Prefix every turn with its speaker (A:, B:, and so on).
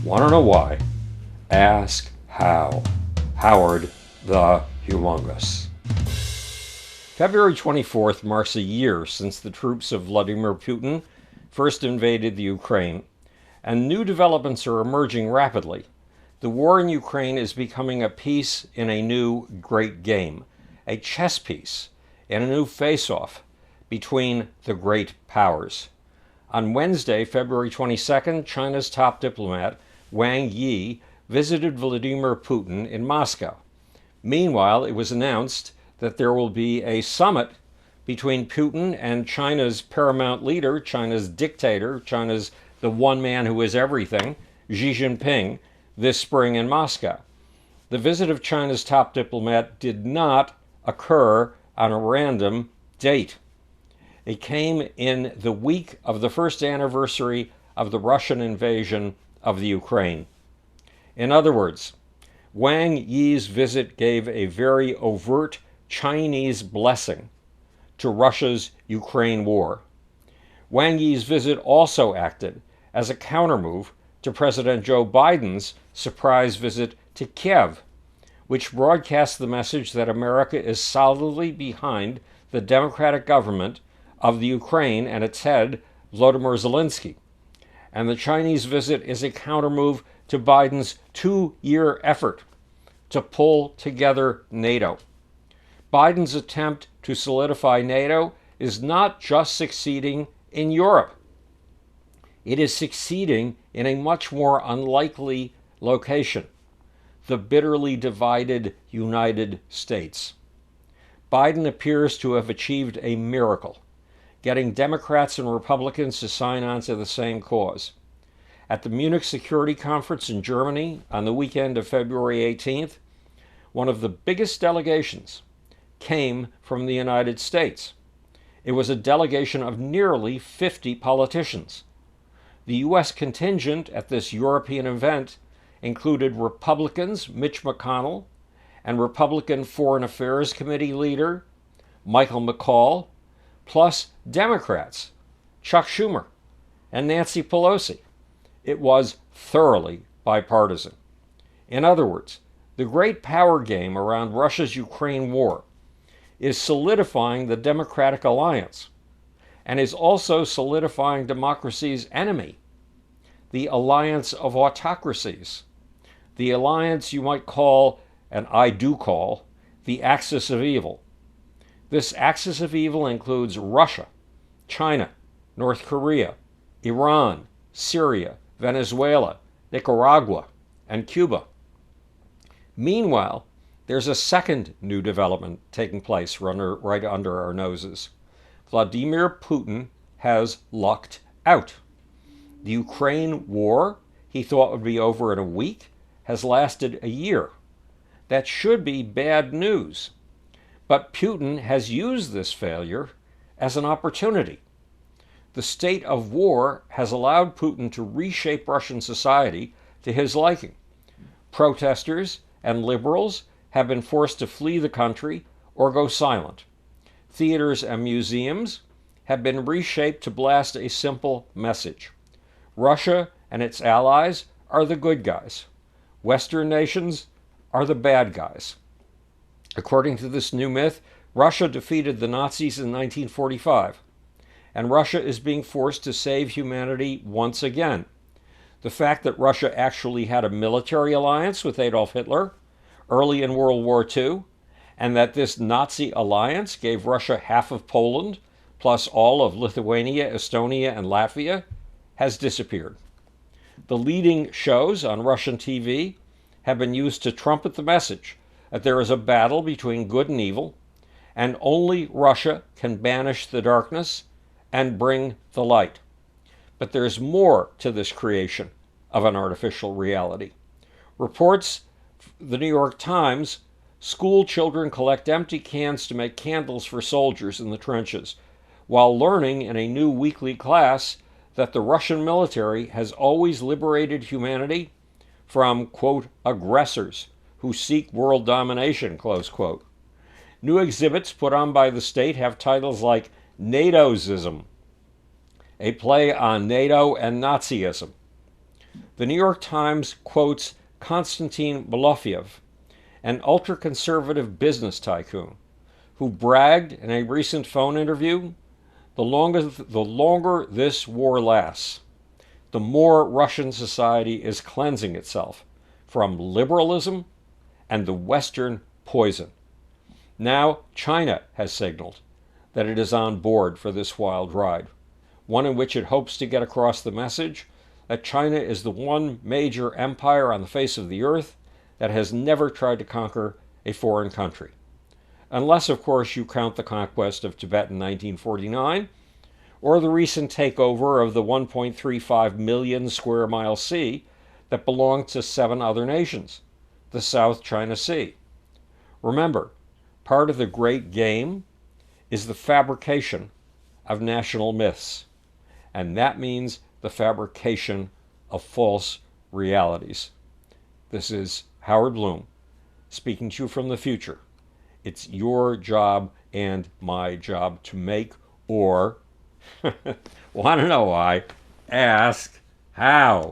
A: Want to know why? Ask how. Howard the Humongous. February 24th marks a year since the troops of Vladimir Putin first invaded the Ukraine, and new developments are emerging rapidly. The war in Ukraine is becoming a piece in a new great game, a chess piece, and a new face-off between the great powers. On Wednesday, February 22nd, China's top diplomat, Wang Yi, visited Vladimir Putin in Moscow. Meanwhile, it was announced that there will be a summit between Putin and China's paramount leader, China's dictator, China's the one man who is everything, Xi Jinping, this spring in Moscow. The visit of China's top diplomat did not occur on a random date. It came in the week of the first anniversary of the Russian invasion of the Ukraine. In other words, Wang Yi's visit gave a very overt Chinese blessing to Russia's Ukraine war. Wang Yi's visit also acted as a countermove to President Joe Biden's surprise visit to Kiev, which broadcast the message that America is solidly behind the democratic government of the Ukraine and its head, Volodymyr Zelensky. And the Chinese visit is a countermove to Biden's two-year effort to pull together NATO. Biden's attempt to solidify NATO is not just succeeding in Europe. It is succeeding in a much more unlikely location, the bitterly divided United States. Biden appears to have achieved a miracle, getting Democrats and Republicans to sign on to the same cause. At the Munich Security Conference in Germany on the weekend of February 18th, one of the biggest delegations came from the United States. It was a delegation of nearly 50 politicians. The U.S. contingent at this European event included Republicans Mitch McConnell and Republican Foreign Affairs Committee leader Michael McCaul, plus Democrats Chuck Schumer and Nancy Pelosi. It was thoroughly bipartisan. In other words, the great power game around Russia's Ukraine war is solidifying the Democratic alliance and is also solidifying democracy's enemy, the alliance of autocracies, the alliance you might call, and I do call, the axis of evil. This axis of evil includes Russia, China, North Korea, Iran, Syria, Venezuela, Nicaragua, and Cuba. Meanwhile, there's a second new development taking place right under our noses. Vladimir Putin has lucked out. The Ukraine war he thought would be over in a week has lasted a year. That should be bad news. But Putin has used this failure as an opportunity. The state of war has allowed Putin to reshape Russian society to his liking. Protesters and liberals have been forced to flee the country or go silent. Theaters and museums have been reshaped to blast a simple message. Russia and its allies are the good guys. Western nations are the bad guys. According to this new myth, Russia defeated the Nazis in 1945, and Russia is being forced to save humanity once again. The fact that Russia actually had a military alliance with Adolf Hitler early in World War II, and that this Nazi alliance gave Russia half of Poland, plus all of Lithuania, Estonia, and Latvia, has disappeared. The leading shows on Russian TV have been used to trumpet the message that there is a battle between good and evil, and only Russia can banish the darkness and bring the light. But there's more to this creation of an artificial reality. Reports the New York Times, school children collect empty cans to make candles for soldiers in the trenches, while learning in a new weekly class that the Russian military has always liberated humanity from, quote, aggressors who seek world domination, close quote. New exhibits put on by the state have titles like NATOism, a play on NATO and Nazism. The New York Times quotes Konstantin Malofeev, an ultra-conservative business tycoon, who bragged in a recent phone interview, the longer this war lasts, the more Russian society is cleansing itself from liberalism and the Western poison. Now China has signaled that it is on board for this wild ride, one in which it hopes to get across the message that China is the one major empire on the face of the earth that has never tried to conquer a foreign country. Unless, of course, you count the conquest of Tibet in 1949, or the recent takeover of the 1.35 million square mile sea that belonged to 7 other nations, the South China Sea. Remember, part of the great game is the fabrication of national myths, and that means the fabrication of false realities. This is Howard Bloom speaking to you from the future. It's your job and my job to make or, want to know why, ask how.